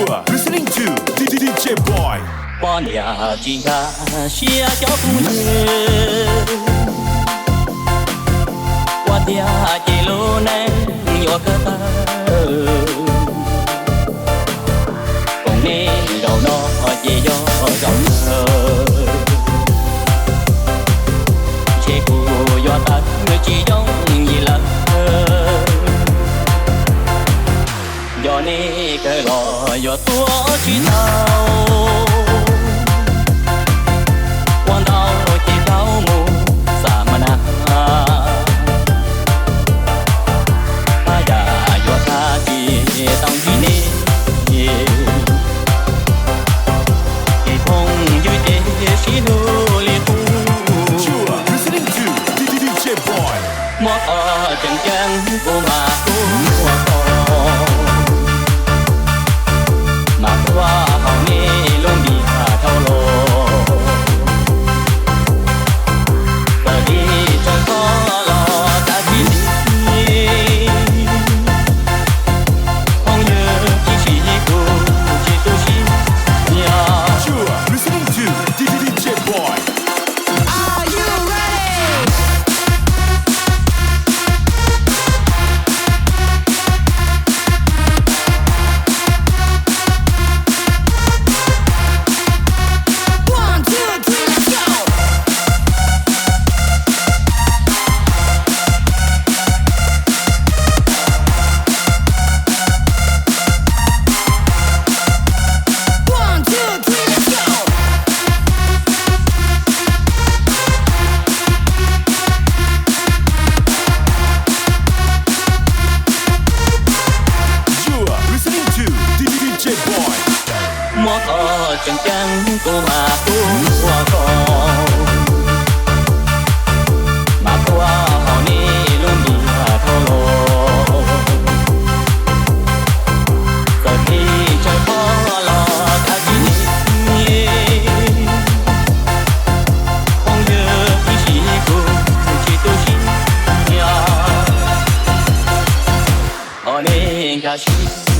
You are listening to DJ Boy. Bỏ nhà chỉ là xia cho cũng nhớ qua tia chỉ lô nè nhỏ cơ ta còn nè đầu nó chỉ do dòng thơ chế cụ do ta chỉ giống gì là do nè cái lò do tua chỉ tao quan đau chỉ đau mù sa mà na ta đã do ta chỉ tao chỉ nè chỉ không dưới thế chỉ nuôi li hu You are listening to DJ Boy. mót ở chân chân của mà mà qua hậu nè luôn bị hà thâu lô bờ đi trời có lo ta chỉ đi không nhớ chỉ cô chỉ tôi chỉ nhà. You are listening to DJ Boy. Are you ready? One, two, three, let's go! One, two, three, let's go! You are listening to DJ Boy. Mót ở chân chân của mà qua con mà qua hậu nè luôn bị hà thâu lô giờ thì trời có lo ta chỉ nè không nhớ chỉ cô chỉ tôi chỉ nhà họ nên cả chỉ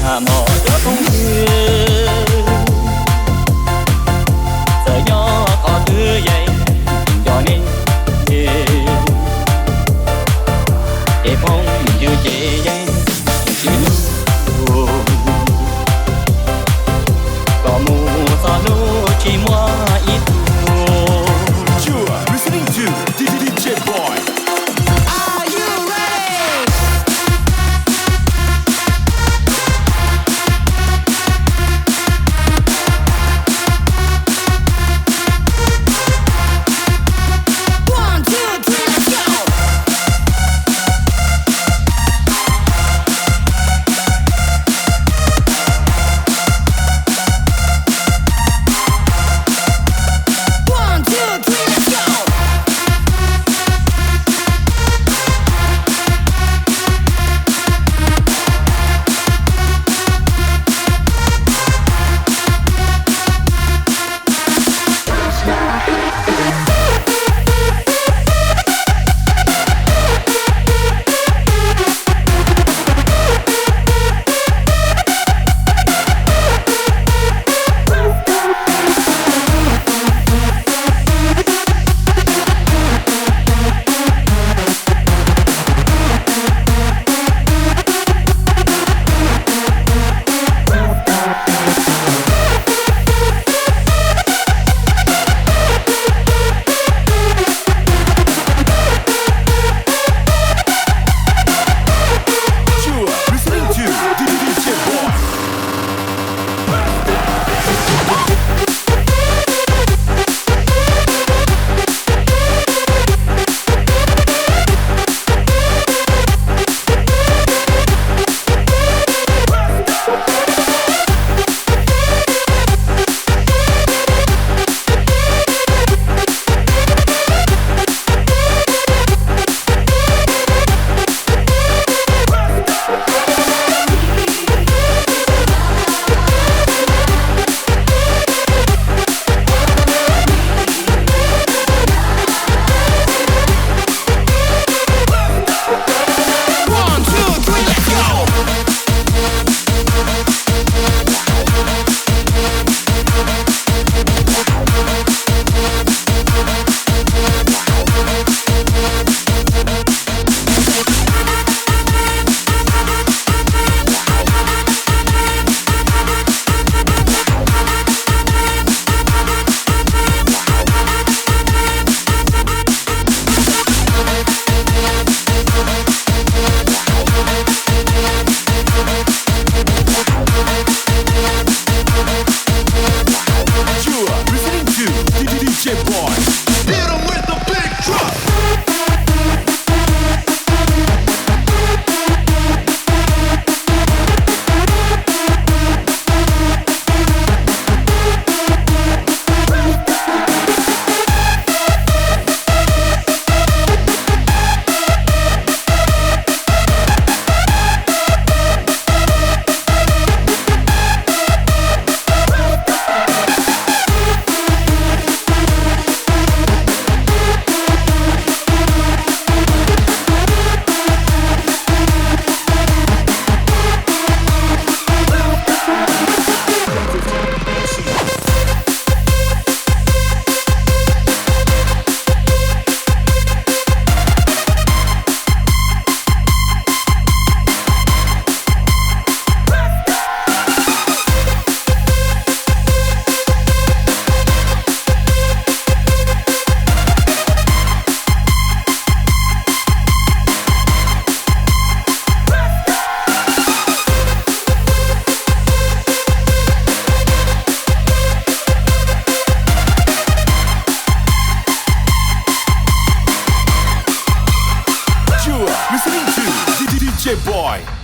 mò cho không nhớ giờ gió có thứ dậy cho nên để không như chế dây chỉ lu có mù gió nu chỉ mua ít You are listening to DJ Boy. Are you ready? One, two, three, let's go! listening to DJ Boy.